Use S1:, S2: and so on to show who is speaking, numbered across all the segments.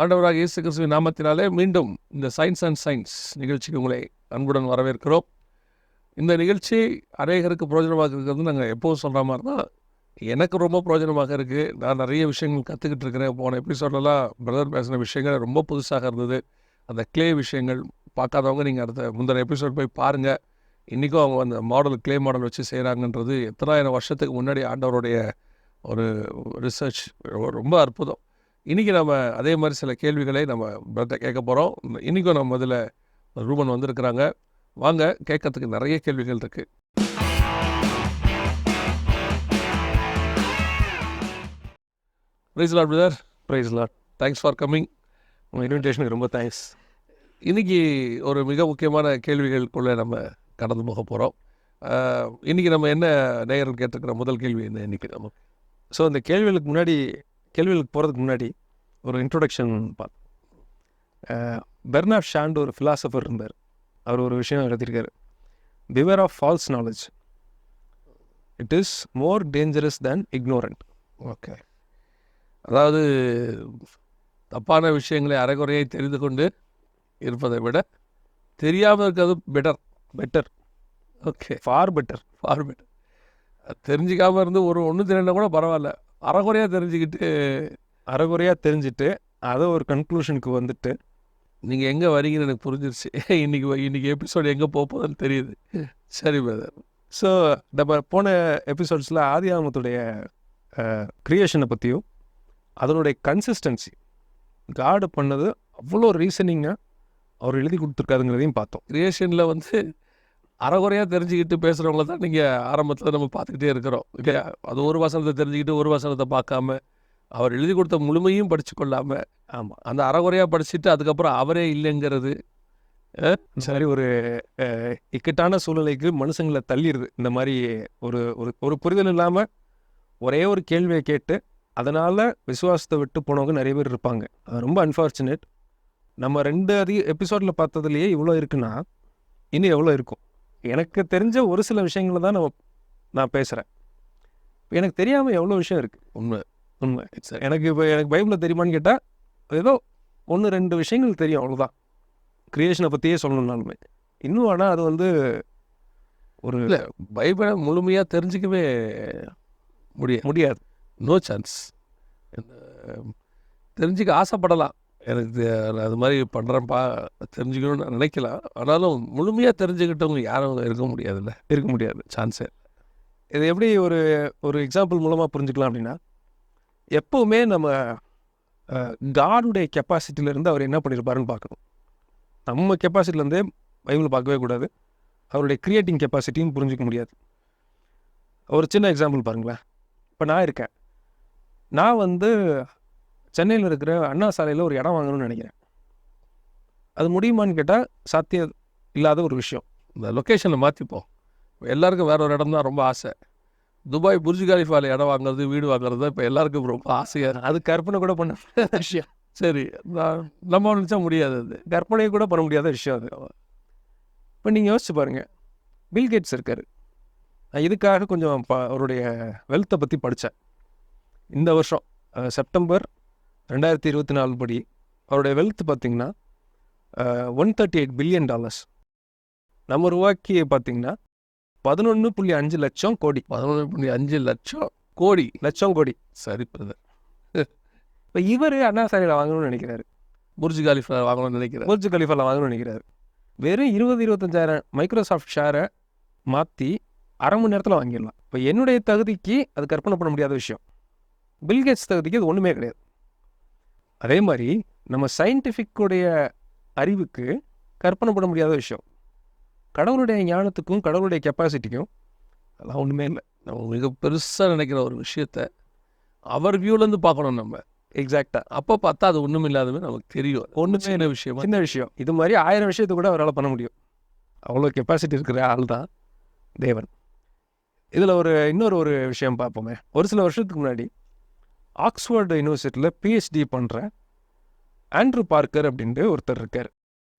S1: ஆண்டவராக இயேசு கிறிஸ்துவின் நாமத்தினாலே மீண்டும் இந்த சயின்ஸ் அண்ட் சயின்ஸ் நிகழ்ச்சிக்கு உங்களை அன்புடன் வரவேற்கிறோம். இந்த நிகழ்ச்சி அநேகருக்கு பிரயோஜனமாக இருக்கிறது நாங்கள் எப்போதும் சொல்கிற மாதிரி தான். எனக்கு ரொம்ப பிரயோஜனமாக இருக்குது. நான் நிறைய விஷயங்கள் கற்றுக்கிட்டு இருக்கிறேன். போன எபிசோடெல்லாம் பிரதர் பேசின விஷயங்கள் ரொம்ப புதுசாக இருந்தது. அந்த கிளே விஷயங்கள் பார்க்காதவங்க நீங்கள் அடுத்த முந்தின எபிசோட் போய் பாருங்கள். இன்றைக்கும் அவங்க அந்த கிளே மாடல் வச்சு செய்கிறாங்கன்றது எத்தனாயிரம் வருஷத்துக்கு முன்னாடி ஆண்டவருடைய ஒரு ரிசர்ச், ரொம்ப அற்புதம். இன்றைக்கி நம்ம அதே மாதிரி சில கேள்விகளை நம்ம பிரதர் கேட்க போகிறோம். இன்றைக்கும் நம்ம இதில் ரூபன் வந்திருக்கிறாங்க. வாங்க, கேட்கறதுக்கு நிறைய கேள்விகள் இருக்குது. Praise Lord brother.
S2: Praise Lord.
S1: Thanks for coming.
S2: உங்கள் இன்விடேஷனுக்கு ரொம்ப தேங்க்ஸ்.
S1: இன்றைக்கி ஒரு மிக முக்கியமான கேள்விகளுக்குள்ளே நம்ம கடந்து போக போகிறோம். இன்றைக்கி நம்ம என்ன நேயர்கள் கேட்டிருக்கிற முதல் கேள்வி என்ன இன்றைக்கி நம்ம?
S2: ஸோ இந்த கேள்விகளுக்கு போகிறதுக்கு முன்னாடி ஒரு இன்ட்ரொடக்ஷன் பார்த்தோம். பெர்னார்ட் ஷாண்ட் ஒரு ஃபிலாசபர் இருந்தார். அவர் ஒரு விஷயம் எழுதியிருக்காரு. Beware of false knowledge, it is more dangerous than ignorant.
S1: Okay, அதாவது தப்பான விஷயங்களை அரைகுறையை தெரிந்து கொண்டு இருப்பதை விட தெரியாமல் இருக்கிறது பெட்டர். Okay, for better. தெரிஞ்சிக்காமல் இருந்து ஒன்று தெரியல கூட பரவாயில்ல, அரைகுறையாக தெரிஞ்சுட்டு அதை ஒரு கன்க்ளூஷனுக்கு வந்துட்டு நீங்கள் எங்கே வரீங்கன்னு எனக்கு புரிஞ்சிருச்சு. இன்றைக்கி எபிசோடு எங்கே போகுதுன்னு தெரியுது. சரி பிரதர்.
S2: ஸோ நம்ம போன எபிசோட்ஸில் ஆதியாகமத்துடைய க்ரியேஷனை பற்றியும் அதனுடைய கன்சிஸ்டன்சி, காடு பண்ணது அவ்வளோ ரீசனிங்காக அவர் எழுதி கொடுத்துருக்காருங்கிறதையும் பார்த்தோம்.
S1: க்ரியேஷனில் அரைகுறையாக தெரிஞ்சுக்கிட்டு பேசுகிறவங்கள தான் நீங்கள் ஆரம்பத்தில் நம்ம பார்த்துக்கிட்டே இருக்கிறோம் இல்லையா? அது ஒரு வசனத்தை தெரிஞ்சுக்கிட்டு ஒரு வசனத்தை பார்க்காம அவர் எழுதி கொடுத்த முழுமையும் படித்து கொள்ளாமல், ஆமாம், அந்த அரைகுறையாக படிச்சுட்டு அதுக்கப்புறம் அவரே இல்லைங்கிறது
S2: சரி ஒரு இக்கட்டான சூழ்நிலைக்கு மனுஷங்களை தள்ளிடுது. இந்த மாதிரி ஒரு ஒரு புரிதல் இல்லாமல் ஒரே ஒரு கேள்வியை கேட்டு அதனால் விசுவாசத்தை விட்டு போனவங்க நிறைய பேர் இருப்பாங்க. அது ரொம்ப அன்ஃபார்ச்சுனேட். நம்ம 2 எபிசோடில் பார்த்ததுலேயே இவ்வளோ இருக்குன்னா இன்னும் எவ்வளோ இருக்கும்? எனக்கு தெரிஞ்ச ஒரு சில விஷயங்களை தான் நான் பேசுகிறேன். எனக்கு தெரியாமல் எவ்வளோ விஷயம் இருக்குது. உண்மை எனக்கு பைபிளில் தெரியுமான்னு கேட்டால் ஏதோ 1-2 விஷயங்கள் தெரியும், அவ்வளோதான். க்ரியேஷனை பற்றியே சொல்லணும்னாலுமே இன்னும். ஆனால் அது ஒரு
S1: இல்லை, பைபிளை முழுமையாக தெரிஞ்சிக்கவே முடியாது. No chance. தெரிஞ்சிக்க ஆசைப்படலாம், எனக்கு அது மாதிரி பண்ணுறேன்ப்பா, தெரிஞ்சுக்கணும்னு நினைக்கலாம். ஆனாலும் முழுமையாக தெரிஞ்சுக்கிட்டவங்க யாரும் இருக்க முடியாது, சான்ஸே.
S2: இது எப்படி ஒரு எக்ஸாம்பிள் மூலமாக புரிஞ்சுக்கலாம் அப்படின்னா, எப்போவுமே நம்ம காடுடைய கெப்பாசிட்டியிலேருந்து அவர் என்ன பண்ணியிருப்பாருன்னு பார்க்கணும். நம்ம கெப்பாசிட்டிலேருந்தே பைபிள் பார்க்கவே கூடாது. அவருடைய க்ரியேட்டிங் கெப்பாசிட்டியும் புரிஞ்சிக்க முடியாது. ஒரு சின்ன எக்ஸாம்பிள் பாருங்களேன். இப்போ நான் இருக்கேன். நான் சென்னையில் இருக்கிற அண்ணா சாலையில் ஒரு இடம் வாங்கணும்னு நினைக்கிறேன். அது முடியுமான்னு கேட்டால் சாத்தியம் இல்லாத ஒரு விஷயம்.
S1: இந்த லொக்கேஷனை மாற்றிப்போம். எல்லாருக்கும் வேற ஒரு இடம் தான் ரொம்ப ஆசை. துபாய் புர்ஜ் கலிஃபாவில் இடம் வாங்குறது, வீடு வாங்குறது தான் இப்போ எல்லாருக்கும் ரொம்ப ஆசையாக.
S2: அது கற்பனை கூட பண்ண விஷயம்.
S1: சரி, நம்ம நினச்சா முடியாது, அது
S2: கற்பனையை கூட பண்ண முடியாத விஷயம் அது. இப்போ நீங்கள் யோசிச்சு பாருங்கள். பில்கேட்ஸ் இருக்கார். நான் இதுக்காக கொஞ்சம் அவருடைய வெல்த்தை பற்றி படித்தேன். இந்த வருஷம் செப்டம்பர் 2024 படி அவருடைய வெல்த் பார்த்திங்கன்னா $138 பில்லியன். நம்ம ரூபாய்க்கு பார்த்திங்கன்னா 11.5 லட்சம் கோடி.
S1: 11.5 லட்சம் கோடி. சரி பிரதர்.
S2: இப்போ இவர் அண்ணா சாலையில் வாங்கணும்னு நினைக்கிறாரு.
S1: புர்ஜ் கலிஃபா வாங்கணும்னு
S2: நினைக்கிறாரு. வெறும் 20-25,000 மைக்ரோசாஃப்ட் ஷேரை மாற்றி அரை மணி நேரத்தில் வாங்கிடலாம். இப்போ என்னுடைய தகுதிக்கு அது கற்பனை பண்ண முடியாத விஷயம். பில்கேட்ஸ் தகுதிக்கு அது ஒன்றுமே கிடையாது. அதே மாதிரி நம்ம சயின்டிஃபிக்குடைய அறிவுக்கு கற்பனை பண்ண முடியாத விஷயம். கடவுளுடைய ஞானத்துக்கும் கடவுளுடைய கெப்பாசிட்டிக்கும் அதெல்லாம் ஒன்றுமே இல்லை.
S1: நம்ம மிக பெருசாக நினைக்கிற ஒரு விஷயத்த அவர் வியூலேருந்து பார்க்கணும் நம்ம.
S2: எக்ஸாக்டாக.
S1: அப்போ பார்த்தா அது ஒன்றும் இல்லாதவே நமக்கு தெரியும். ஒன்றுமே
S2: சின்ன விஷயம். இது மாதிரி 1000 விஷயத்தை கூட அவரால் பண்ண முடியும். அவ்வளோ கெப்பாசிட்டி இருக்கிற ஆள் தான் தேவன். இதில் இன்னொரு விஷயம் பார்ப்போமே. ஒரு சில வருஷத்துக்கு முன்னாடி ஆக்ஸ்ஃபோர்டு யூனிவர்சிட்டியில் PhD பண்ணுற ஆண்ட்ரூ பார்க்கர் அப்படின்ட்டு ஒருத்தர் இருக்கார்.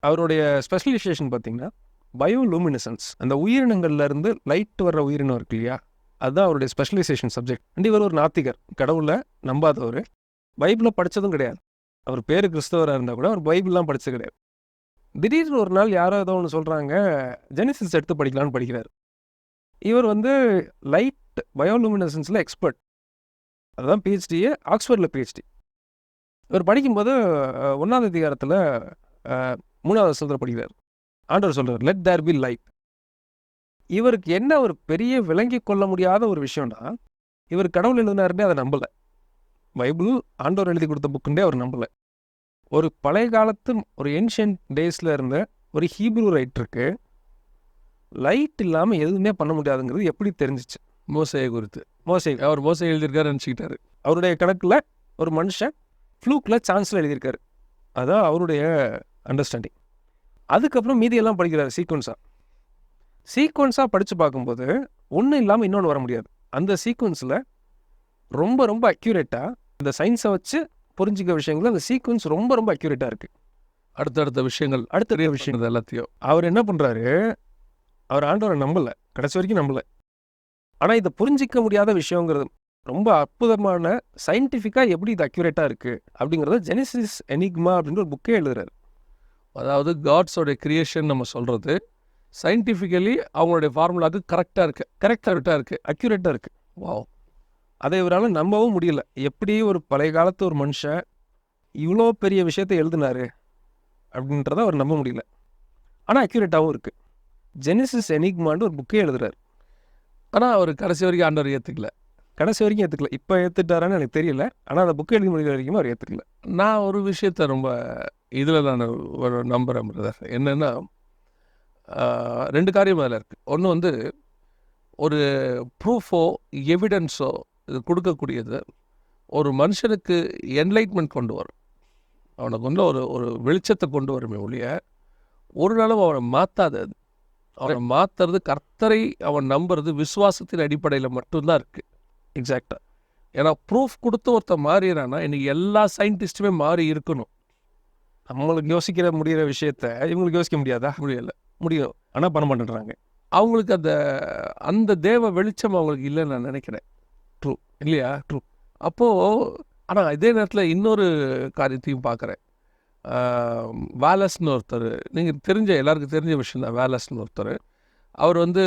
S2: அவருடைய ஸ்பெஷலைசேஷன் பார்த்திங்கன்னா பயோலூமினசன்ஸ். அந்த உயிரினங்கள்லேருந்து லைட் வர்ற உயிரினம் இருக்கு இல்லையா, அதுதான் அவருடைய ஸ்பெஷலைசேஷன் சப்ஜெக்ட். இவர் ஒரு நாத்திகர், கடவுளை நம்பாதவர், பைபிளை படித்ததும் கிடையாது. அவர் பேர் கிறிஸ்தவராக இருந்தால் கூட அவர் பைபிள்லாம் படிச்சது கிடையாது. திடீர்னு ஒரு நாள் யாரோ ஏதோ ஒன்று சொல்கிறாங்க, ஜெனிசிஸ் எடுத்து படிக்கலான்னு படிக்கிறார். இவர் வந்து லைட் பயோலுமினசன்ஸில் எக்ஸ்பர்ட், அதுதான் பிஹெச்டியே, ஆக்ஸ்ஃபோர்டில் பிஹெச்டி. இவர் படிக்கும்போது 1ஆம் அதிகாரத்தில் 3வது வசனத்தில் படிக்கிறார். ஆண்டவர் சொல்கிறார், லெட் தேர் பி லைட். இவருக்கு என்ன ஒரு பெரிய விளங்கி கொள்ள முடியாத ஒரு விஷயம்னா, இவர் கடவுள் எழுதினாருன்னே அதை நம்பலை. பைபிள் ஆண்டவர் எழுதி கொடுத்த புக்குண்டே அவர் நம்பலை. ஒரு பழைய காலத்து ஒரு ஏன்ஷியன்ட் டேஸில் இருந்த ஒரு ஹீப்ரூ ரைட்டருக்கு லைட் இல்லாமல் எதுவுமே பண்ண முடியாதுங்கிறது எப்படி தெரிஞ்சிச்சு?
S1: மோசையை குறித்து
S2: மோசே,
S1: அவர் மோசை எழுதியிருக்காரு நினச்சிக்கிட்டாரு.
S2: அவருடைய கணக்கில் ஒரு மனுஷன் ஃப்ளூக்கில் சான்ஸில் எழுதியிருக்காரு. அதான் அவருடைய அண்டர்ஸ்டாண்டிங். அதுக்கப்புறம் மீதியெல்லாம் படிக்கிறார் சீக்வன்ஸாக படித்து பார்க்கும்போது ஒன்றும் இல்லாமல் இன்னொன்று வர முடியாது. அந்த சீக்வன்ஸில் ரொம்ப ரொம்ப அக்யூரேட்டாக இந்த சயின்ஸை வச்சு புரிஞ்சிக்க விஷயங்கள் அந்த சீக்வன்ஸ் ரொம்ப ரொம்ப அக்யூரேட்டாக இருக்குது.
S1: அடுத்தடுத்த விஷயங்கள், அடுத்த விஷயங்கள் எல்லாத்தையும்
S2: அவர் என்ன பண்ணுறாரு, அவர் ஆண்டவரை நம்பலை, கடைசி வரைக்கும் நம்பலை. ஆனால் இதை புரிஞ்சிக்க முடியாத விஷயங்கிறது ரொம்ப அற்புதமான சயின்டிஃபிக்காக எப்படி இது அக்யூரேட்டாக இருக்குது அப்படிங்கிறத ஜெனிசிஸ் எனிக்மா அப்படின்ற ஒரு புக்கே எழுதுறாரு.
S1: அதாவது காட்ஸோடைய கிரியேஷன் நம்ம சொல்கிறது சயின்டிஃபிக்கலி அவங்களுடைய ஃபார்முலாவுக்கு கரெக்டாக இருக்குது,
S2: அக்யூரேட்டாக இருக்குது.
S1: வாவ்.
S2: அதை இவரால் நம்பவும் முடியல. எப்படி ஒரு பழைய காலத்து ஒரு மனுஷன் இவ்வளோ பெரிய விஷயத்தை எழுதினாரு அப்படின்றத அவர் நம்ப முடியல. ஆனால் அக்யூரேட்டாகவும் இருக்குது. ஜெனிசிஸ் எனிக்மான்னு ஒரு புக்கே எழுதுறாரு.
S1: ஆனால் அவர் கடைசி வரைக்கும் ஆண்டவர் ஏற்றுக்கல.
S2: இப்போ ஏற்றுட்டாரான்னு எனக்கு தெரியல. ஆனால் அந்த புக்கு எழுதி முடிக்கிற வரைக்கும் அவர் ஏற்றுக்கல.
S1: நான் ஒரு விஷயத்தை ரொம்ப இதில் நான் ஒரு நம்புகிறேன் பிரதர். என்னென்னா 2 காரியம் அதில் இருக்குது. ஒன்று வந்து ஒரு ப்ரூஃபோ எவிடன்ஸோ இது கொடுக்கக்கூடியது ஒரு மனுஷனுக்கு என்லைட்மெண்ட் கொண்டு வரும். அவனுக்கு வந்து ஒரு வெளிச்சத்தை கொண்டு வருமே ஒழிய ஒரு நாளும் அவனை மாற்றாது. அது அவனை மாற்றுறது கர்த்தரை அவன் நம்புறது விசுவாசத்தின் அடிப்படையில் மட்டும்தான் இருக்குது.
S2: எக்ஸாக்டாக.
S1: ஏன்னா ப்ரூஃப் கொடுத்து ஒருத்தர் மாறிறான்னா இன்றைக்கி எல்லா சயின்டிஸ்ட்டுமே மாறி இருக்கணும்.
S2: நம்மளுக்கு யோசிக்கிற முடிகிற விஷயத்த இவங்களுக்கு யோசிக்க முடியாதா? முடியும். ஆனால் பண்ண மாட்டேன்றாங்க.
S1: அவங்களுக்கு அந்த தேவ வெளிச்சம் அவங்களுக்கு இல்லைன்னு நான் நினைக்கிறேன். ட்ரூ இல்லையா? ட்ரூ. அப்போது ஆனால் இதே நேரத்தில் இன்னொரு காரியத்தையும் பார்க்குறேன். வேலஸ்ன்னு ஒருத்தர், நீங்கள் எல்லாருக்கும் தெரிஞ்ச விஷயம் தான். வேலஸ்ன்னு ஒருத்தர், அவர் வந்து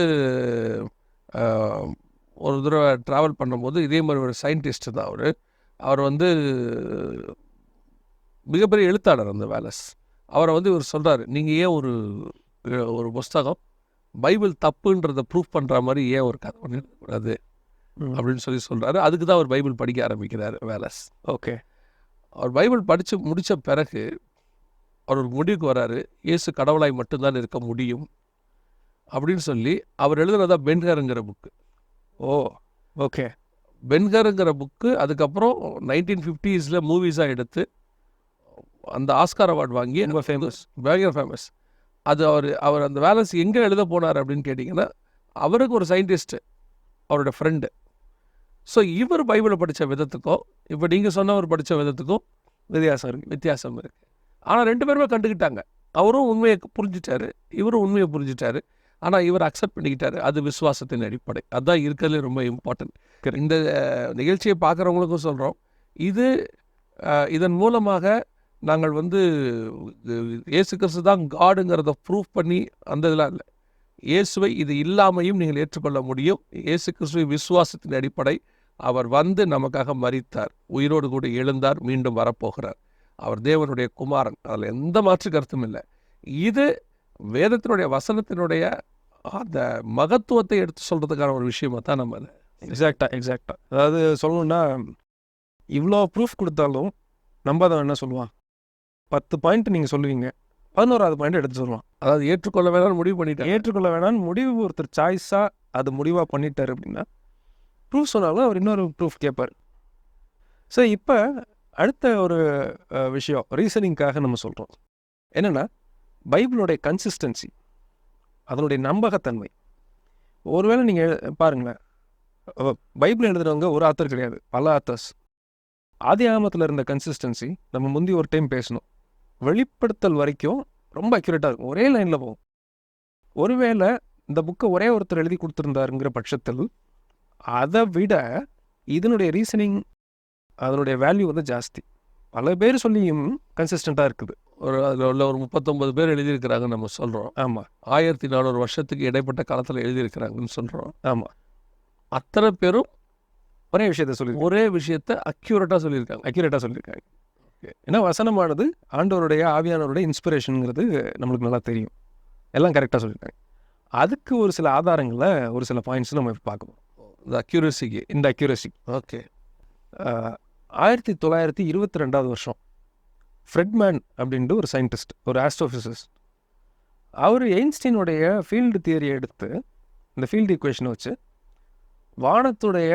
S1: ஒரு தடவை ட்ராவல் பண்ணும்போது இதே மாதிரி ஒரு சயின்டிஸ்ட்டு தான் அவர் வந்து மிகப்பெரிய எழுத்தாளர் அந்த வேலஸ். அவரை வந்து இவர் சொல்கிறாரு, நீங்கள் ஏன் ஒரு புஸ்தகம் பைபிள் தப்புன்றதை ப்ரூஃப் பண்ணுற மாதிரி ஏன் ஒரு கதை பண்ணிடக்கூடாது அப்படின்னு சொல்கிறாரு. அதுக்கு தான் அவர் பைபிள் படிக்க ஆரம்பிக்கிறார் வேலஸ்.
S2: ஓகே.
S1: அவர் பைபிள் படித்து முடித்த பிறகு அவர் ஒரு முடிவுக்கு வராரு, இயேசு கடவுளாய் மட்டும்தான் இருக்க முடியும் அப்படின்னு சொல்லி அவர் எழுதுனதா பென்ஹருங்கிற புக்கு.
S2: ஓ ஓகே.
S1: பென்ஹருங்கிற புக்கு அதுக்கப்புறம் 1950s மூவிஸாக எடுத்து அந்த ஆஸ்கார் அவார்டு வாங்கி
S2: ரொம்ப
S1: ஃபேமஸ். அது அவர் அந்த வேலஸ் எங்கே எழுத போனார் அப்படின்னு கேட்டிங்கன்னா, அவருக்கு ஒரு சயின்டிஸ்ட்டு அவரோட ஃப்ரெண்டு. ஸோ இவர் பைபிளை படித்த விதத்துக்கும் இப்போ நீங்கள் சொன்னவர் படித்த விதத்துக்கும் வித்தியாசம் இருக்குது. ஆனால் 2 பேருமே கண்டுக்கிட்டாங்க. அவரும் உண்மையை புரிஞ்சிட்டாரு, இவரும் உண்மையை புரிஞ்சிட்டாரு. ஆனால் இவர் அக்செப்ட் பண்ணிக்கிட்டாரு. அது விசுவாசத்தின் அடிப்படை. அதுதான் இருக்கிறதுலே ரொம்ப இம்பார்ட்டன்ட். இந்த நிகழ்ச்சியை பார்க்குறவங்களுக்கும் சொல்கிறோம், இதன் மூலமாக நாங்கள் வந்து இயேசு கிறிஸ்து தான் காடுங்கிறத ப்ரூஃப் பண்ணி அந்த இதெல்லாம் இல்லை. இயேசுவை இது இல்லாமையும் நீங்கள் ஏற்றுக்கொள்ள முடியும். இயேசு கிறிஸ்துவை விசுவாசத்தின் அடிப்படை. அவர் வந்து நமக்காக மரித்தார், உயிரோடு கூட எழுந்தார், மீண்டும் வரப்போகிறார். அவர் தேவனுடைய குமாரன். அதில் எந்த மாற்று கருத்தும் இல்லை. இது வேதத்தினுடைய வசனத்தினுடைய அந்த மகத்துவத்தை எடுத்து சொல்கிறதுக்கான ஒரு விஷயமாக தான் நம்ம
S2: எக்ஸாக்டாக. அதாவது சொல்லணுன்னா, இவ்வளோ ப்ரூஃப் கொடுத்தாலும் நம்பாதவன் என்ன சொல்லுவான்? 10 பாயிண்ட் நீங்கள் சொல்லுவீங்க, 11வது பாயிண்ட் எடுத்து சொல்லுவான்.
S1: அதாவது ஏற்றுக்கொள்ள வேணாம்னு முடிவு பண்ணிட்டார்.
S2: ஏற்றுக்கொள்ள வேணான்னு முடிவு ஒருத்தர் சாய்ஸாக அது முடிவாக பண்ணிட்டார் அப்படின்னா, ப்ரூஃப் சொன்னாலும் அவர் இன்னொரு ப்ரூஃப் கேட்பார். ஸோ இப்போ அடுத்த ஒரு விஷயம் ரீசனிங்காக நம்ம சொல்கிறோம். என்னென்னா, பைபிளோடைய கன்சிஸ்டன்சி, அதனுடைய நம்பகத்தன்மை. ஒருவேளை நீங்கள் பாருங்களேன், பைபிள் எழுதுகிறவங்க ஒரு ஆத்தர் கிடையாது, பல ஆத்தர்ஸ். ஆதி ஆகமத்தில் இருந்த கன்சிஸ்டன்சி நம்ம முந்தி ஒரு டைம் பேசணும். வெளிப்படுத்தல் வரைக்கும் ரொம்ப அக்யூரேட்டாக இருக்கும், ஒரே லைனில் போகும். ஒருவேளை இந்த புக்கை ஒரே ஒருத்தர் எழுதி கொடுத்துருந்தாருங்கிற பட்சத்தில் அதை விட இதனுடைய ரீசனிங், அதனுடைய வேல்யூ வந்து ஜாஸ்தி. பல பேர் சொல்லியும் கன்சிஸ்டண்ட்டாக இருக்குது.
S1: அதில் உள்ள ஒரு 39 பேர் எழுதியிருக்கிறாங்கன்னு நம்ம சொல்கிறோம்.
S2: ஆமாம்
S1: 1400 வருஷத்துக்கு இடைப்பட்ட காலத்தில் எழுதியிருக்கிறாங்கன்னு சொல்கிறோம்.
S2: ஆமாம்,
S1: அத்தனை பேரும்
S2: ஒரே விஷயத்த சொல்லி
S1: ஒரே விஷயத்தை அக்யூரேட்டாக சொல்லியிருக்காங்க.
S2: அக்யூரேட்டாக சொல்லியிருக்காங்க. ஏன்னா வசனமானது ஆண்டவருடைய ஆவியானவருடைய இன்ஸ்பிரேஷனுங்கிறது நம்மளுக்கு நல்லா தெரியும். எல்லாம் கரெக்டாக சொல்லியிருக்காங்க. அதுக்கு ஒரு சில ஆதாரங்களில் ஒரு சில பாயிண்ட்ஸ் நம்ம பார்க்கணும்.
S1: இந்த அக்யூரசிக்கு.
S2: இந்த அக்யூரசி
S1: ஓகே.
S2: 1922 வருஷம் ஃப்ரெட்மேன் அப்படின்ட்டு ஒரு சயின்டிஸ்ட், ஒரு ஆஸ்ட்ரோஃபிசிஸ்ட், அவர் எயின்ஸ்டீனுடைய ஃபீல்டு தியரியை எடுத்து இந்த ஃபீல்டு ஈக்குவேஷனை வச்சு வானத்துடைய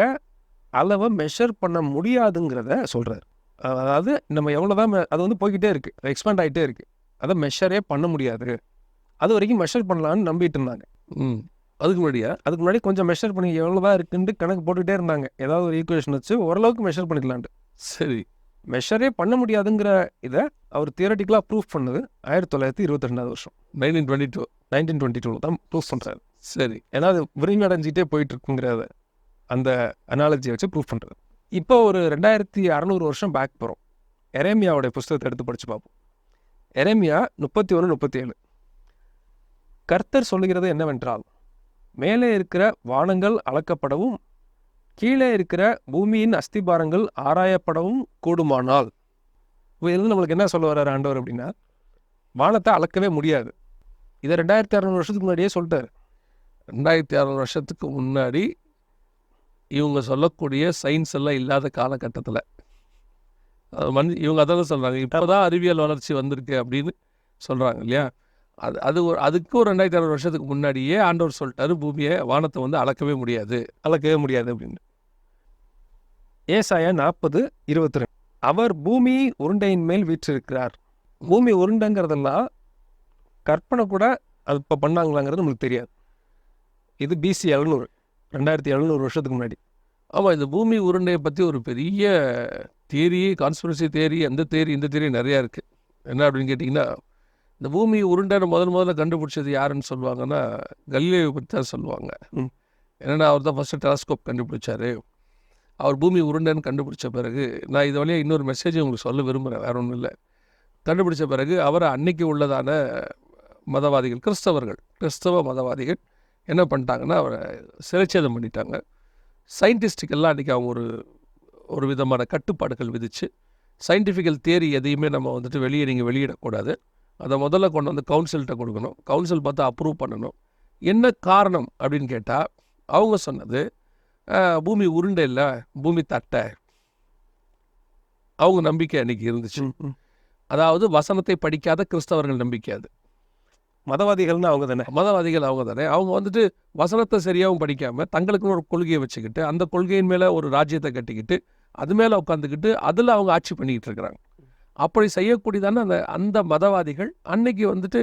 S2: அளவை மெஷர் பண்ண முடியாதுங்கிறத சொல்கிறார். அதாவது நம்ம எவ்வளோதான் அது வந்து போய்கிட்டே இருக்குது, எக்ஸ்பேண்ட் ஆகிட்டே இருக்குது, அதை மெஷரே பண்ண முடியாது. அது வரைக்கும் மெஷர் பண்ணலான்னு நம்பிட்டு இருந்தாங்க.
S1: அதுக்கு முன்னாடி
S2: கொஞ்சம் மெஷர் பண்ணி எவ்வளோதான் இருக்குன்ட்டு கணக்கு போட்டுகிட்டே இருந்தாங்க. ஏதாவது ஒரு ஈக்குவேஷன் வச்சு ஓரளவுக்கு மெஷர் பண்ணிக்கலான்ட்டு.
S1: சரி,
S2: மெஷரே பண்ண முடியாதுங்கிற இதை அவர் தியரட்டிக்கலாக ப்ரூஃப் பண்ணது 1922 வருஷம் 1922 தான் ப்ரூஃப் பண்ணுறாரு.
S1: சரி,
S2: ஏன்னா அது விரிவு அடைஞ்சிட்டே போயிட்டு இருக்குங்கிறத அந்த அனாலஜியை வச்சு ப்ரூஃப் பண்ணுறது. இப்போ ஒரு 2600 வருஷம் பேக் போகிறோம். எரேமியாவுடைய புஸ்தகத்தை எடுத்து படித்து பார்ப்போம். எரேமியா 31-37. கர்த்தர் சொல்லுகிறது என்னவென்றால், மேலே இருக்கிற வானங்கள் அளக்கப்படவும் கீழே இருக்கிற பூமியின் அஸ்திபாரங்கள் ஆராயப்படவும் கூடுமானால். இப்போ இதில் நம்மளுக்கு என்ன சொல்ல வர்றாரு ஆண்டவர் அப்படின்னா, வானத்தை அளக்கவே முடியாது. இதை 2600 வருஷத்துக்கு முன்னாடியே சொல்லிட்டாரு.
S1: 2600 வருஷத்துக்கு முன்னாடி இவங்க சொல்லக்கூடிய சயின்ஸ் எல்லாம் இல்லாத காலகட்டத்தில் இவங்க அதான் சொல்கிறாங்க. இப்போ தான் அறிவியல் வளர்ச்சி வந்திருக்கு அப்படின்னு சொல்கிறாங்க இல்லையா? அதுக்கு ஒரு 2600 வருஷத்துக்கு முன்னாடியே ஆண்டவர் சொல்லிட்டாரு, பூமியை வானத்தை வந்து அளக்கவே முடியாது
S2: அப்படின்னு. ஏசாயா 40:22. அவர் பூமி உருண்டையின் மேல் வீற்றிருக்கிறார். பூமி உருண்டைங்கிறதெல்லாம் கற்பனை கூட அது இப்போ பண்ணாங்களாங்கிறது நம்மளுக்கு தெரியாது. இது BC 2700 வருஷத்துக்கு முன்னாடி.
S1: ஆமாம், இந்த பூமி உருண்டையை பற்றி ஒரு பெரிய தியரி, கான்ஸ்பிரசி தியரி, அந்த தியரி இந்த தியரி நிறையா இருக்குது. என்ன அப்படின்னு கேட்டிங்கன்னா, இந்த பூமி உருண்டைன்னு முதல்ல கண்டுபிடிச்சது யாருன்னு சொல்லுவாங்கன்னா, கலீலியோவை பற்றி தான் சொல்லுவாங்க. ஏன்னா அவர் தான் ஃபஸ்ட்டு டெலஸ்கோப் கண்டுபிடிச்சார். அவர் பூமி உருண்டைன்னு கண்டுபிடிச்ச பிறகு, நான் இது வழியாக இன்னொரு மெசேஜ் உங்களுக்கு சொல்ல விரும்புகிறேன், வேற ஒன்றும் இல்லை. கண்டுபிடிச்ச பிறகு அவரை அன்னைக்கு உள்ளதான மதவாதிகள், கிறிஸ்தவ மதவாதிகள் என்ன பண்ணிட்டாங்கன்னா, அவரை சிறைச்சேதம் பண்ணிட்டாங்க. சயின்டிஸ்டுக்கெல்லாம் அன்றைக்கி அவங்க ஒரு விதமான கட்டுப்பாடுகள் விதித்து, சயின்டிஃபிக்கல் தியரி எதையுமே நம்ம வந்துட்டு நீங்கள் வெளியிடக்கூடாது, அதை முதல்ல கொண்டு வந்து கவுன்சில்கிட்ட கொடுக்கணும், கவுன்சில் பார்த்து அப்ரூவ் பண்ணணும். என்ன காரணம் அப்படின்னு கேட்டால், அவங்க சொன்னது பூமி உருண்டை இல்லை, பூமி தட்டை. அவங்க நம்பிக்கை அன்றைக்கி இருந்துச்சு. அதாவது வசனத்தை படிக்காத கிறிஸ்தவர்கள் நம்பிக்கை அது.
S2: மதவாதிகள் அவங்க
S1: தானே. அவங்க வந்துட்டு வசனத்தை சரியாகவும் படிக்காமல் தங்களுக்குன்னு ஒரு கொள்கையை வச்சுக்கிட்டு, அந்த கொள்கையின் மேலே ஒரு ராஜ்யத்தை கட்டிக்கிட்டு, அது மேலே உட்காந்துக்கிட்டு அதில் அவங்க ஆட்சி பண்ணிக்கிட்டு இருக்கிறாங்க. அப்படி செய்யக்கூடியதான அந்த மதவாதிகள் அன்னைக்கு வந்துட்டு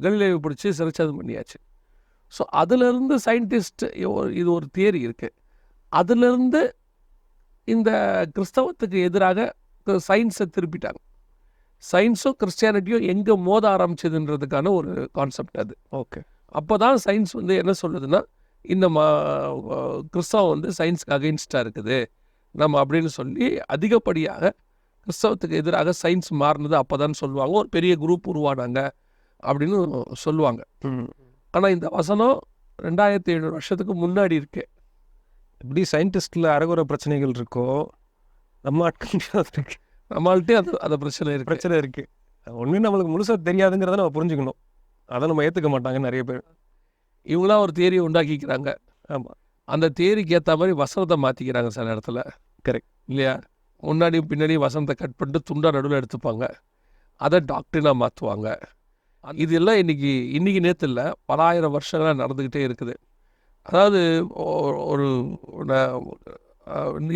S1: கலீலியோவை பிடிச்சி சிறைச்சேதம் பண்ணியாச்சு. ஸோ அதிலிருந்து சயின்டிஸ்ட் இது ஒரு தியரி இருக்குது. அதிலிருந்து இந்த கிறிஸ்தவத்துக்கு எதிராக சயின்ஸை திருப்பிட்டாங்க. சயின்ஸும் கிறிஸ்டியானிட்டியும் எங்கே மோத ஆரம்பிச்சதுன்றதுக்கான ஒரு கான்செப்ட் அது.
S2: ஓகே.
S1: அப்போ தான் சயின்ஸ் வந்து என்ன சொல்லுதுன்னா, இந்த கிறிஸ்தவம் வந்து சயின்ஸுக்கு அகெயின்ஸ்டாக இருக்குது நம்ம அப்படின்னு சொல்லி அதிகப்படியாக கிறிஸ்தவத்துக்கு எதிராக சயின்ஸ் மாறினது அப்போ தான் சொல்லுவாங்க. ஒரு பெரிய குரூப் உருவானாங்க அப்படின்னு சொல்லுவாங்க. ஆனால் இந்த வசனம் 2700 வருஷத்துக்கு முன்னாடி இருக்கு.
S2: எப்படி சயின்டிஸ்டில் அறகுற பிரச்சனைகள் இருக்கோ, நம்மள்கிட்டே அது பிரச்சனை இருக்குது. ஒன்றும் நம்மளுக்கு முழுசாக தெரியாதுங்கிறத நம்ம புரிஞ்சுக்கணும். அதை நம்ம ஏற்றுக்க மாட்டாங்க நிறைய பேர்.
S1: இவங்களாம் ஒரு தியரியை உண்டாக்கிக்கிறாங்க.
S2: ஆமாம்,
S1: அந்த தியரிக்கு ஏற்ற மாதிரி வசனத்தை மாற்றிக்கிறாங்க சில இடத்துல.
S2: கரெக்ட்
S1: இல்லையா? முன்னாடியும் பின்னாடியும் வசனத்தை கட் பண்ணிட்டு துண்டா நடுவில் எடுத்துப்பாங்க, அதை டாக்டரினாக மாற்றுவாங்க. இது எல்லாம் இன்னைக்கு நேற்று இல்லை, பல ஆயிரம் வருஷங்களாக நடந்துக்கிட்டே இருக்குது. அதாவது ஒரு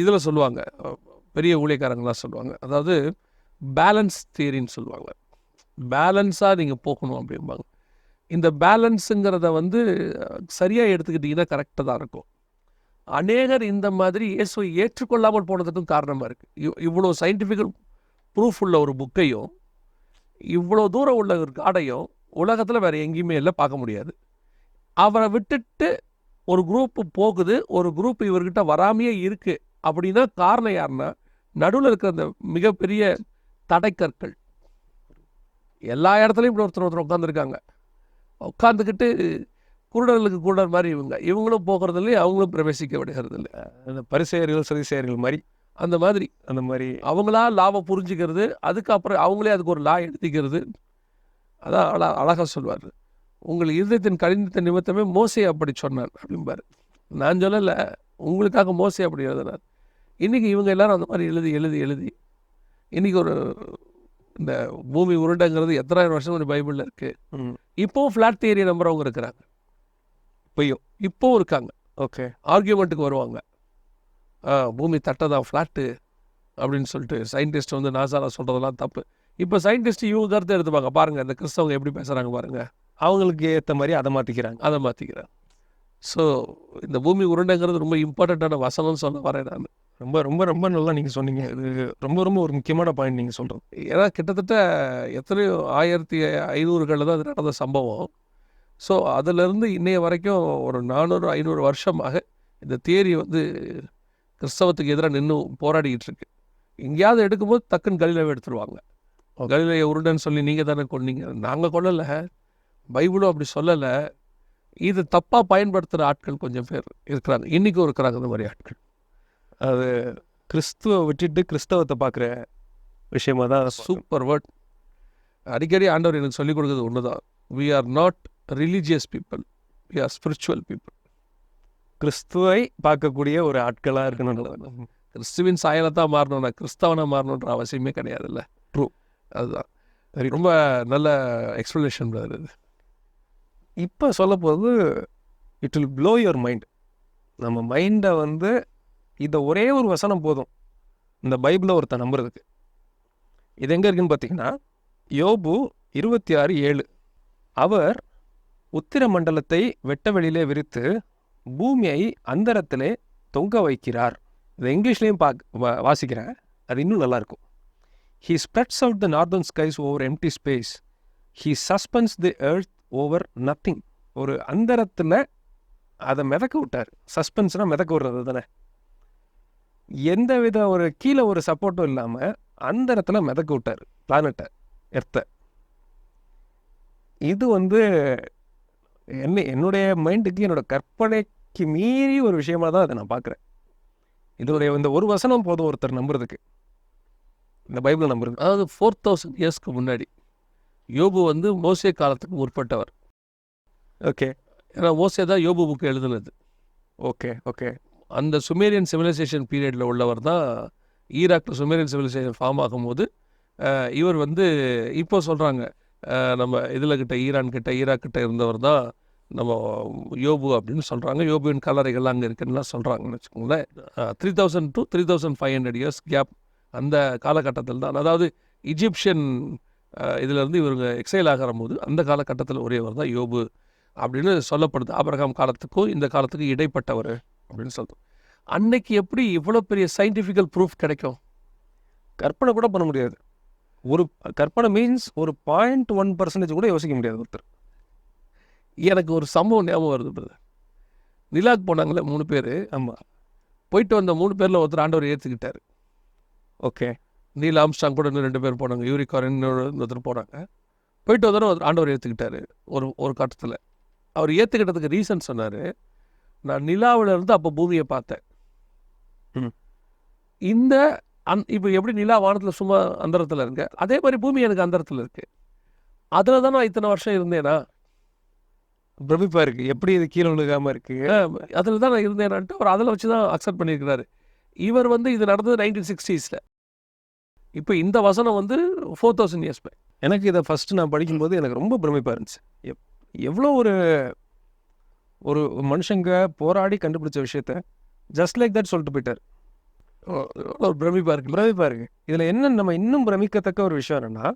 S1: இதில் சொல்லுவாங்க, பெரிய ஊழியக்காரங்களாம் சொல்லுவாங்க, அதாவது பேலன்ஸ் தியரின்னு சொல்லுவாங்க. பேலன்ஸாக நீங்கள் போகணும் அப்படிம்பாங்க. இந்த பேலன்ஸுங்கிறத வந்து சரியாக எடுத்துக்கிட்டிங்கன்னா கரெக்டாக தான் இருக்கும். அநேகர் இந்த மாதிரி இயேசுவை ஏற்றுக்கொள்ளாமல் போனதுக்கும் காரணமாக இருக்குது. இவ்வளோ சயின்டிஃபிக்கல் ப்ரூஃப் உள்ள ஒரு புக்கையும் இவ்வளோ தூரம் உள்ள ஒரு காடையும் உலகத்தில் வேறு எங்கேயுமே இல்லை, பார்க்க முடியாது. அவரை விட்டுட்டு ஒரு குரூப்பு போகுது, ஒரு குரூப் இவர்கிட்ட வராமையே இருக்குது அப்படின்னா காரணம் யாருன்னா, நடுவில் இருக்கிற அந்த மிகப்பெரிய தடைக்கற்கள் எல்லா இடத்துலையும் இப்படி ஒருத்தர் உட்காந்துருக்காங்க. உட்காந்துக்கிட்டு குருடர்களுக்கு குருடர் மாதிரி இவங்களும் போகிறது இல்லை, அவங்களும் பிரவேசிக்க விடுகிறது இல்லை.
S2: அந்த பரிசேயர்கள் சதிசேயர்கள் மாதிரி
S1: அந்த மாதிரி அவங்களா லாவை புரிஞ்சுக்கிறது, அதுக்கப்புறம் அவங்களே அதுக்கு ஒரு லா எடுத்துக்கிறது. அதான் அழகாக சொல்வார், உங்கள் இருதயத்தின் கடினத்தின் நிமித்தமே மோசே அப்படி சொன்னான் அப்படிம்பாரு. நான் சொல்லலை, உங்களுக்காக மோசே அப்படி எழுதினார். இன்றைக்கி இவங்க எல்லாரும் அந்த மாதிரி எழுதி இன்றைக்கி ஒரு இந்த பூமி உருண்டைங்கிறது எத்தனாயிரம் வருஷம் ஒரு பைபிளில் இருக்குது. இப்போவும் ஃப்ளாட் தியரி நம்புறவங்க இருக்கிறாங்க, இப்போவும் இருக்காங்க.
S2: ஓகே,
S1: ஆர்கியூமெண்ட்டுக்கு வருவாங்க, பூமி தட்டதான் ஃப்ளாட்டு அப்படின்னு சொல்லிட்டு சயின்டிஸ்ட் வந்து நாசாவில் சொல்கிறதெல்லாம் தப்பு. இப்போ சயின்டிஸ்ட் இவங்க கருத்தை எடுத்துப்பாங்க. பாருங்கள் இந்த கிறிஸ்தவங்க எப்படி பேசுகிறாங்க பாருங்கள்,
S2: அவங்களுக்கு ஏற்ற மாதிரி அதை மாற்றிக்கிறாங்க.
S1: ஸோ இந்த பூமி உருண்டைங்கிறது ரொம்ப இம்பார்ட்டண்ட்டான வசனம்னு சொல்ல வரேன் நான்.
S2: ரொம்ப ரொம்ப ரொம்ப நல்லா நீங்கள் சொன்னீங்க. இது ரொம்ப ரொம்ப ஒரு முக்கியமான பாயிண்ட் நீங்கள் சொல்கிறது.
S1: ஏன்னா கிட்டத்தட்ட எத்தனையோ 1500களில் தான் அது நடந்த சம்பவம். ஸோ அதிலிருந்து இன்னைய வரைக்கும் ஒரு 400-500 வருஷமாக இந்த தியரி வந்து கிறிஸ்தவத்துக்கு எதிராக நின்று போராடிக்கிட்டு இருக்கு. எங்கேயாவது எடுக்கும்போது டக்குன்னு கலிலேவை எடுத்துருவாங்க. கலிலேய உருண்டைன்னு சொல்லி நீங்கள் தானே கொன்னீங்க. நாங்கள் கொல்லலை, பைபிளும் அப்படி சொல்லலை. இது தப்பாக பயன்படுத்துகிற ஆட்கள் கொஞ்சம் பேர் இருக்கிறாங்க, இன்றைக்கும் இருக்கிறாங்க இந்த மாதிரி ஆட்கள்.
S2: அது கிறிஸ்துவை விட்டுட்டு கிறிஸ்தவத்தை பார்க்குற விஷயமா தான்.
S1: Super word. அடிக்கடி ஆண்டவர் எனக்கு சொல்லிக் கொடுக்குறது ஒன்று தான், we are not religious people, we are spiritual people.
S2: கிறிஸ்துவை பார்க்கக்கூடிய ஒரு ஆட்களாக இருக்கணும்.
S1: கிறிஸ்துவின் சாயலை தான் மாறணும்னா கிறிஸ்தவனாக மாறணுன்ற அவசியமே கிடையாதுல்ல.
S2: ட்ரூ,
S1: அதுதான் ரொம்ப நல்ல எக்ஸ்ப்ளனேஷன் அது.
S2: இப்போ சொல்ல போது it will flow your mind. நம்ம மைண்டை வந்து இதை ஒரே ஒரு வசனம் போதும் இந்த பைபிளை ஒருத்தன் நம்புறதுக்கு. இது எங்கே இருக்குன்னு பார்த்தீங்கன்னா யோபு 26:7. அவர் உத்திர மண்டலத்தை வெட்ட வெளியிலே விரித்து பூமியை அந்தரத்திலே தொங்க வைக்கிறார். இதை இங்கிலீஷ்லேயும் வாசிக்கிறேன், அது இன்னும் நல்லாயிருக்கும். He spreads out the northern skies over empty space. He suspends the earth over nothing. ஒரு அந்தரத்தில் அதை மிதக்க விட்டார். சஸ்பென்ஸ்னால் மிதக்க விடுறது தானே. எந்த வித ஒரு கீழே ஒரு சப்போர்ட்டும் இல்லாமல் அந்தரத்தில் மிதக்க விட்டார் பிளானட்டை, எர்த்தை. இது வந்து என்னுடைய மைண்டுக்கு என்னோட கற்பனைக்கு மீறி ஒரு விஷயமாக தான் அதை நான் பார்க்குறேன். இதனுடைய இந்த ஒரு வசனம் போதும் ஒருத்தர் நம்புறதுக்கு, இந்த பைபிளை நம்புறது.
S1: அதாவது 4000 இயர்ஸ்க்கு முன்னாடி யோபு வந்து மோசே காலத்துக்கு முற்பட்டவர்.
S2: ஓகே,
S1: ஏன்னா மோசே தான் யோபு புக்கு எழுதுனது.
S2: ஓகே. அந்த
S1: சுமேரியன் சிவிலைசேஷன் பீரியடில் உள்ளவர் தான். ஈராக்கில் சுமேரியன் சிவிலைசேஷன் ஃபார்ம் ஆகும்போது இவர் வந்து இப்போ சொல்கிறாங்க நம்ம இதில் கிட்ட ஈராக் கிட்ட இருந்தவர் தான் நம்ம யோபு அப்படின்னு சொல்கிறாங்க. யோபுவின் கல்லறைகள் அங்கே இருக்குன்னுலாம் சொல்கிறாங்கன்னு வச்சுக்கோங்களேன். 3000 to 3500 இயர்ஸ் கேப் அந்த காலகட்டத்தில் தான். அதாவது இஜிப்சியன் இதிலேருந்து இவங்க எக்ஸைல் ஆகிற போது அந்த காலகட்டத்தில் ஒரேவர் தான் யோபு அப்படின்னு சொல்லப்படுது. ஆபிரகாம் காலத்துக்கும் இந்த காலத்துக்கும் இடைப்பட்டவர் அப்படின்னு சொல்கிறோம். அன்னைக்கு எப்படி இவ்வளோ பெரிய சயின்டிஃபிக்கல் ப்ரூஃப் கிடைக்கும்?
S2: கற்பனை கூட பண்ண முடியாது. ஒரு கற்பனை மீன்ஸ் ஒரு 0.1% கூட யோசிக்க முடியாது ஒருத்தர்.
S1: எனக்கு ஒரு சம்பவம் ஞாபகம் வருது பிரதர். நிலாக்கு போனாங்களே 3 பேர்.
S2: ஆமாம்,
S1: போயிட்டு வந்த 3 பேரில் ஒருத்தர் ஆண்டவர் ஏற்றுக்கிட்டார்.
S2: ஓகே,
S1: நீல் ஆம்ஸ்டாங் கூட இன்னும் 2 பேர் போனாங்க, யூரிகாரன் ஒருத்தர் போனாங்க. போயிட்டு வந்தோம் ஆண்டவர் ஏற்றுக்கிட்டார். ஒரு கட்டத்தில் அவர் ஏற்றுக்கிட்டதுக்கு ரீசன் சொன்னார், நான் நிலாவில் இருந்து அப்போ பூமியை பார்த்தேன். இந்த இப்போ எப்படி நிலா வானத்தில் சும்மா அந்தரத்தில் இருக்கு, அதே மாதிரி பூமி எனக்கு அந்தரத்தில் இருக்குது. அதில் தான் நான் இத்தனை வருஷம் இருந்தேனா?
S2: பிரமிப்பாக இருக்குது, எப்படி இது கீழே விழுகாமல் இருக்குது.
S1: அதில் தான் நான் இருந்தேனான்ட்டு அவர் அதில் வச்சு தான் அக்செப்ட் பண்ணியிருக்கிறாரு. இவர் வந்து இது நடந்தது 1960s. இப்போ இந்த வசனம் வந்து 4000 இயர்ஸ் பேக்.
S2: எனக்கு இதை ஃபஸ்ட்டு நான் படிக்கும்போது எனக்கு ரொம்ப பிரமிப்பாக இருந்துச்சு. எவ்வளோ ஒரு ஒரு மனுஷங்க போராடி கண்டுபிடிச்ச விஷயத்த ஜஸ்ட் லைக் தட் சொல்லிட்டு போயிட்டார்.
S1: ஒரு பிரமிப்பாக இருக்குது.
S2: இதில் என்ன நம்ம இன்னும் பிரமிக்கத்தக்க ஒரு விஷயம் என்னென்னா,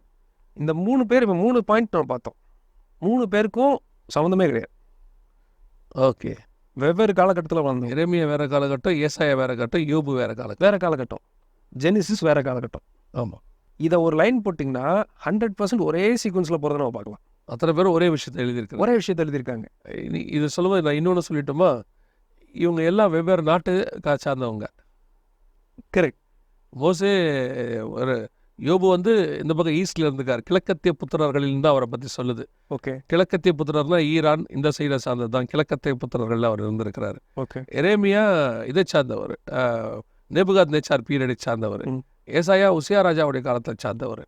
S2: இந்த 3 பேர் இப்போ 3 பாயிண்ட் நம்ம பார்த்தோம். 3 பேருக்கும் சம்மந்தமே கிடையாது.
S1: ஓகே,
S2: வெவ்வேறு காலகட்டத்தில் வந்தோம்.
S1: எரேமியா வேறு காலகட்டம், ஏசாயா வேறு காலகட்டம், யோபு வேறு
S2: காலகட்டம், ஜெனிசிஸ் வேறு காலகட்டம்.
S1: ஆமாம்,
S2: இதை ஒரு லைன் போட்டிங்கன்னா 100% ஒரே சீக்வன்ஸில் போகிறத நம்ம பார்க்கலாம்.
S1: அத்தனை பேரும் ஒரே விஷயத்தை எழுதியிருக்காங்க. இது சொல்லும்போது நான் இன்னொன்று சொல்லிட்டோமா, இவங்க எல்லாம் வெவ்வேறு நாட்டு சார்ந்தவங்க.
S2: கரெக்ட்.
S1: மோசே ஒரு யோபு வந்து இந்த பக்கம் ஈஸ்ட்ல இருந்திருக்கார். கிழக்கத்திய புத்திரர்களில் தான் அவரை பற்றி சொல்லுது.
S2: ஓகே
S1: கிழக்கத்திய புத்திரர்னா ஈரான் இந்த சைடை சார்ந்தது தான். கிழக்கத்திய புத்திரர்கள் அவர் இருந்திருக்கிறார்.
S2: ஓகே
S1: எரேமியா இதை சார்ந்தவர், நேபுகாத் நேச்சார் பீரியடை சார்ந்தவர். ஏசாயா உசியா ராஜாவுடைய காலத்தை சார்ந்தவர்.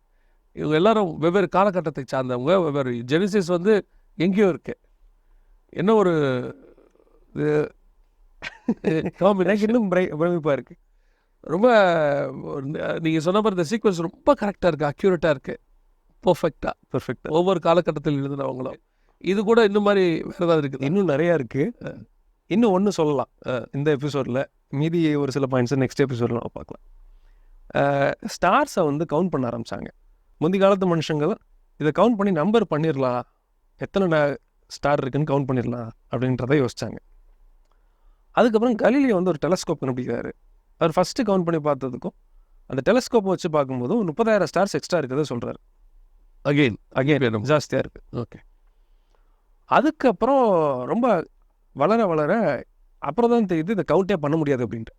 S1: இவங்க எல்லாரும் வெவ்வேறு காலகட்டத்தை சார்ந்தவங்க. வெவ்வேறு ஜெனிசிஸ் வந்து எங்கேயோ இருக்கு. என்ன ஒரு
S2: எனக்கு இன்னும் பிரமிப்பாக இருக்குது.
S1: ரொம்ப நீங்கள் சொன்ன மாதிரி இந்த சீக்வன்ஸ் ரொம்ப கரெக்டாக இருக்குது, அக்யூரேட்டாக இருக்குது, பர்ஃபெக்டாக ஒவ்வொரு காலகட்டத்தில் எழுதுனவங்களும். இது கூட இன்னும் மாதிரி வேறு ஏதாவது இருக்குது?
S2: இன்னும் நிறையா இருக்குது. இன்னும் ஒன்று சொல்லலாம் இந்த எபிசோடில். மீதி ஒரு சில பாயிண்ட்ஸை நெக்ஸ்ட் எபிசோடில் நம்ம பார்க்கலாம். ஸ்டார்ஸை வந்து கவுண்ட் பண்ண ஆரம்பித்தாங்க. முந்தைய காலத்து மனுஷங்கள் இதை கவுண்ட் பண்ணி நம்பர் பண்ணிடலாம், எத்தனை ஸ்டார் இருக்குன்னு கவுண்ட் பண்ணிடலாம் அப்படின்றத யோசித்தாங்க. அதுக்கப்புறம் கலீலியோ வந்து ஒரு டெலஸ்கோப் கண்டுபிடிக்கிறாரு. அவர் ஃபஸ்ட்டு கவுண்ட் பண்ணி பார்த்ததுக்கும் அந்த டெலஸ்கோப்பை வச்சு பார்க்கும்போதும் 30,000 ஸ்டார்ஸ் எக்ஸ்ட்ரா இருக்கிறத சொல்கிறாரு. அகெயின் ஜாஸ்தியாக இருக்குது.
S1: ஓகே.
S2: அதுக்கப்புறம் ரொம்ப வளர வளர அப்புறம் தான் தெரியுது இதை கவுண்டே பண்ண முடியாது அப்படின்ட்டு.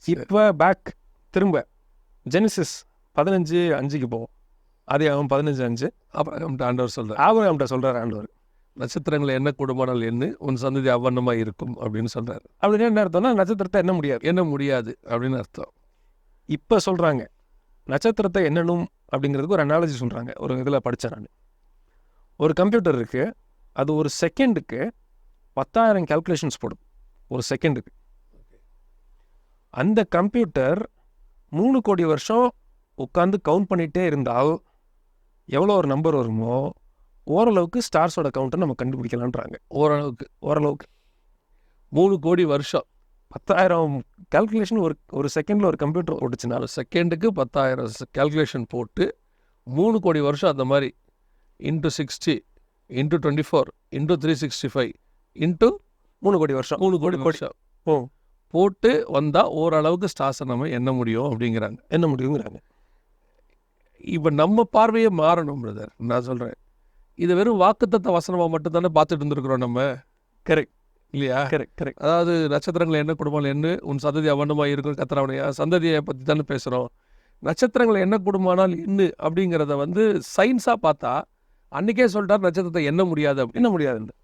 S2: இப்போ பேக் திரும்ப ஜெனிசிஸ் 15:5 போவோம். அதே அவன் 15:5
S1: அப்புறம் ஆண்டவர் சொல்கிறார்,
S2: ஆபிரகாம்கிட்ட சொல்கிறார் ஆண்டவர்,
S1: நட்சத்திரங்களை என்ன கூடுமானால் என்ன, உன் சந்ததி அவ்வண்ணமாக இருக்கும் அப்படின்னு சொல்கிறார்.
S2: அப்படின்னு என்ன அர்த்தம்னா நட்சத்திரத்தை என்ன முடியாது,
S1: என்ன முடியாது அப்படின்னு அர்த்தம்.
S2: இப்போ சொல்கிறாங்க நட்சத்திரத்தை என்னணும் அப்படிங்கிறதுக்கு ஒரு அனாலஜி சொல்கிறாங்க. ஒரு இதில் படித்தேன் நான். ஒரு கம்ப்யூட்டர் இருக்குது, அது ஒரு செகண்டுக்கு 10,000 கால்குலேஷன்ஸ் போடும் ஒரு செகண்டுக்கு. அந்த கம்ப்யூட்டர் 3 கோடி வருஷம் உட்காந்து கவுண்ட் பண்ணிகிட்டே இருந்தால் எவ்வளோ ஒரு நம்பர் வருமோ ஓரளவுக்கு ஸ்டார்ஸோட கவுண்ட்டை நம்ம கண்டுபிடிக்கலான்றாங்க. ஓரளவுக்கு
S1: 3 கோடி வருஷம்
S2: 10,000 கால்குலேஷன் ஒரு செகண்டில் ஒரு கம்ப்யூட்டர் ஓட்டுச்சுன்னா
S1: செகண்டுக்கு 10,000 கால்குலேஷன் போட்டு 3 கோடி வருஷம் அந்த மாதிரி இன்ட்டு 60 இன்ட்டு 24 இன்ட்டு 365 இன்ட்டு
S2: 3 கோடி வருஷம்
S1: 3 கோடி வருஷம் போட்டு வந்தால் ஓரளவுக்கு ஸ்டார்ஸை நம்ம எண்ண முடியும் அப்படிங்கிறாங்க.
S2: என்ன முடியுங்கிறாங்க.
S1: இப்போ நம்ம பார்வையே மாறணும் பிரதர். நான் சொல்கிறேன், இது வெறும் வாக்குத்தத்த வசனமாக மட்டும்தானே பார்த்துட்டு இருந்துருக்குறோம் நம்ம.
S2: கரெக்ட்
S1: இல்லையா?
S2: கரெக்ட்.
S1: அதாவது நட்சத்திரங்களை என்ன குடும்பம் என்ன, உன் சந்ததி அவண்ணமாக இருக்கும் கத்திரவனையா, சந்ததியை பற்றி தானே பேசுகிறோம். நட்சத்திரங்களை என்ன குடும்பமானால் என்ன அப்படிங்கிறத வந்து சயின்ஸாக பார்த்தா அன்றைக்கே சொல்லிட்டார் நட்சத்திரத்தை எண்ண முடியாது அப்படின்னு.
S2: என்ன முடியாதுன்னு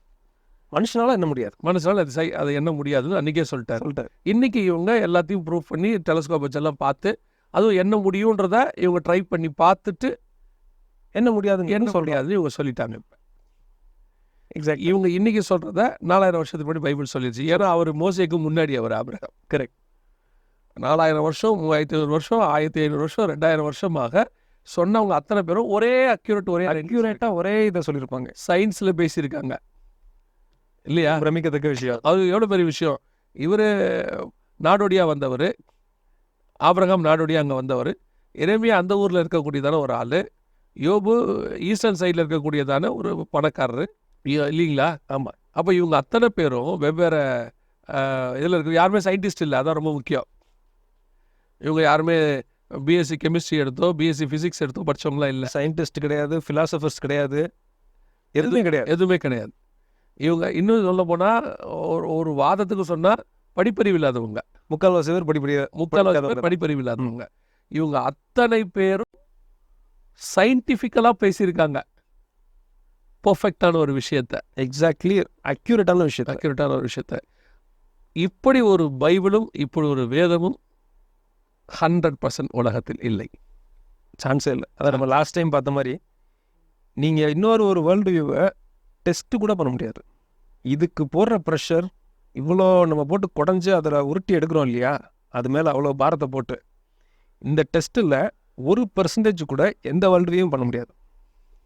S2: மனுஷனால என்ன முடியாது,
S1: மனுஷனால அதை எண்ண முடியாதுன்னு அன்றைக்கே சொல்லிட்டார். இன்றைக்கி இவங்க எல்லாத்தையும் ப்ரூவ் பண்ணி டெலஸ்கோப் வச்செல்லாம் பார்த்து அதுவும் என்ன முடியுன்றத இவங்க ட்ரை பண்ணி பார்த்துட்டு
S2: என்ன முடியாதுன்னு
S1: என்ன முடியாதுன்னு இவங்க சொல்லிட்டாங்க. இப்போ
S2: எக்ஸாக்ட்
S1: இவங்க இன்றைக்கி சொல்கிறத 4000 வருஷத்துக்கு முன்னாடி பைபிள் சொல்லிடுச்சு. ஏன்னா அவர் மோசேக்கு முன்னாடி அவர் ஆபிரகாம்.
S2: கரெக்ட்.
S1: 4000 வருஷம் 3500 வருஷம் 1500 வருஷம் 2000 வருஷமாக சொன்னவங்க அத்தனை பேரும் ஒரே
S2: அக்யூரேட்டாக ஒரே இதை சொல்லியிருப்பாங்க.
S1: சயின்ஸில் பேசியிருக்காங்க இல்லையா?
S2: பிரமிக்கத்தக்க விஷயம்.
S1: அது எவ்வளோ பெரிய விஷயம். இவர் நாடோடியாக வந்தவர், ஆபிரகாம் நாடோடியாக அங்கே வந்தவர், எரேமியா அந்த ஊரில் இருக்கக்கூடியதான ஒரு ஆள், யோபு ஈஸ்டர்ன் சைடில் இருக்கக்கூடியதான ஒரு பணக்காரரு இல்லைங்களா?
S2: ஆமாம்.
S1: அப்போ இவங்க அத்தனை பேரும் வெவ்வேறு இதில் இருக்கு. யாருமே சயின்டிஸ்ட் இல்லை, அதான் ரொம்ப முக்கியம். இவங்க யாருமே பிஎஸ்சி கெமிஸ்ட்ரி எடுத்தோ பிஎஸ்சி ஃபிசிக்ஸ் எடுத்தோ படித்தவங்களாம் இல்லை.
S2: சயின்டிஸ்ட் கிடையாது, ஃபிலாசபர்ஸ் கிடையாது, எதுவுமே கிடையாது.
S1: இவங்க இன்னும் சொல்ல போனால் ஒரு வாதத்துக்கு சொன்னால் படிப்பறிவு இல்லாதவங்க.
S2: முக்கால்வாசி பேர்
S1: படிப்பறிவு இல்லாதவங்க. இவங்க அத்தனை பேரும் சயின்டிஃபிக்கலாக பேசியிருக்காங்க பர்ஃபெக்டான ஒரு விஷயத்தை.
S2: எக்ஸாக்ட்லி அக்யூரேட்டான ஒரு விஷயத்தை.
S1: இப்படி ஒரு பைபிளும் இப்படி ஒரு வேதமும் 100% உலகத்தில் இல்லை,
S2: சான்ஸே இல்லை. அதை நம்ம லாஸ்ட் டைம் பார்த்த மாதிரி நீங்கள் இன்னொரு வேர்ல்டு வியூவை டெஸ்ட்டு கூட பண்ண முடியாது. இதுக்கு போடுற ப்ரெஷர் இவ்வளோ நம்ம போட்டு குடஞ்சி அதில் உருட்டி எடுக்கிறோம் இல்லையா, அது மேலே அவ்வளோ பாரத்தை போட்டு இந்த டெஸ்ட்டில் 1% கூட எந்த வேர்ல்டு வியூவும் பண்ண முடியாது,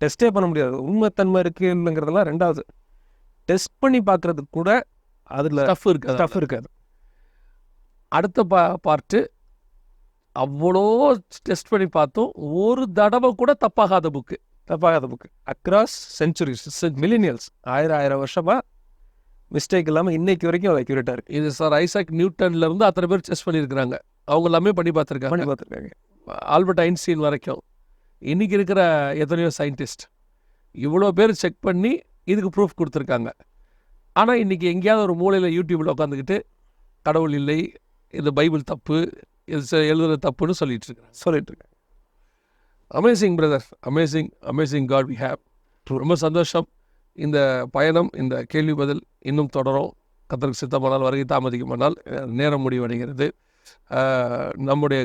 S2: டெஸ்ட்டே பண்ண முடியாது. உண்மைத்தன்மை இருக்குது இல்லைங்கிறதெல்லாம் ரெண்டாவது. டெஸ்ட் பண்ணி பார்க்குறதுக்கு கூட அதில் ஸ்டஃப் இருக்காது.
S1: அடுத்த பார்ட்டு அவ்வளோ டெஸ்ட் பண்ணி பார்த்தோம், ஒரு தடவை கூட தப்பாகாத புக்கு
S2: அக்ராஸ் சென்ச்சுரிஸ், மில்லினியல்ஸ், 1000 வருஷமாக மிஸ்டேக் இல்லாமல் இன்னைக்கு வரைக்கும் அது அக்யூரேட்டாக இருக்குது.
S1: இது சார் ஐசாக் நியூட்டன்லேருந்து அத்தனை பேர் டெஸ்ட் பண்ணியிருக்கிறாங்க. அவங்க எல்லாமே பண்ணி பார்த்துருக்காங்க. ஆல்பர்ட் ஐன்ஸ்டீன் வரைக்கும் இன்றைக்கி இருக்கிற எத்தனையோ சயின்டிஸ்ட் இவ்வளோ பேர் செக் பண்ணி இதுக்கு ப்ரூஃப் கொடுத்துருக்காங்க. ஆனால் இன்றைக்கி எங்கேயாவது ஒரு மூலையில் யூடியூப்பில் உட்காந்துக்கிட்டு கடவுள் இல்லை, இந்த பைபிள் தப்பு, இது எழுதுகிற தப்புன்னு சொல்லிட்டு இருக்கிறாங்க.
S2: சொல்லிட்டு இருக்கேன்.
S1: Amazing brother, amazing God we have. ரொம்ப சந்தோஷம். இந்த பயணம், இந்த கேள்வி பதில் இன்னும் தொடரும். கர்த்தருக்கு சித்தமானால், வருகை தாமதிக்குமானால், நேரம் முடிவடைகிறது. நம்முடைய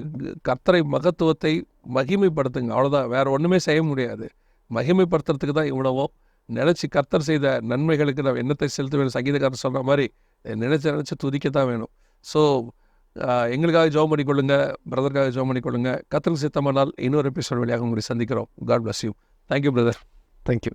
S1: கர்த்தரை மகத்துவத்தை மகிமைப்படுத்துங்க, அவ்வளோதான். வேறு ஒன்றுமே செய்ய முடியாது. மகிமைப்படுத்துறதுக்கு தான் இவ்வளவோ. நினச்சி கர்த்தர் செய்த நன்மைகளுக்கு நான் எண்ணத்தை செலுத்த வேணும். சங்கீதக்காரர் சொன்ன மாதிரி நினச்சி துதிக்க தான் வேணும். ஸோ எங்களுக்காக ஜெபம் பண்ணிக்கொள்ளுங்க, பிரதருக்காக ஜெபம் பண்ணிக்கொள்ளுங்க. கர்த்தருக்கு சித்தமானால் இன்னொரு எபிசோட் வழியாக உங்களை சந்திக்கிறோம். God bless you. Thank you brother.
S2: Thank you.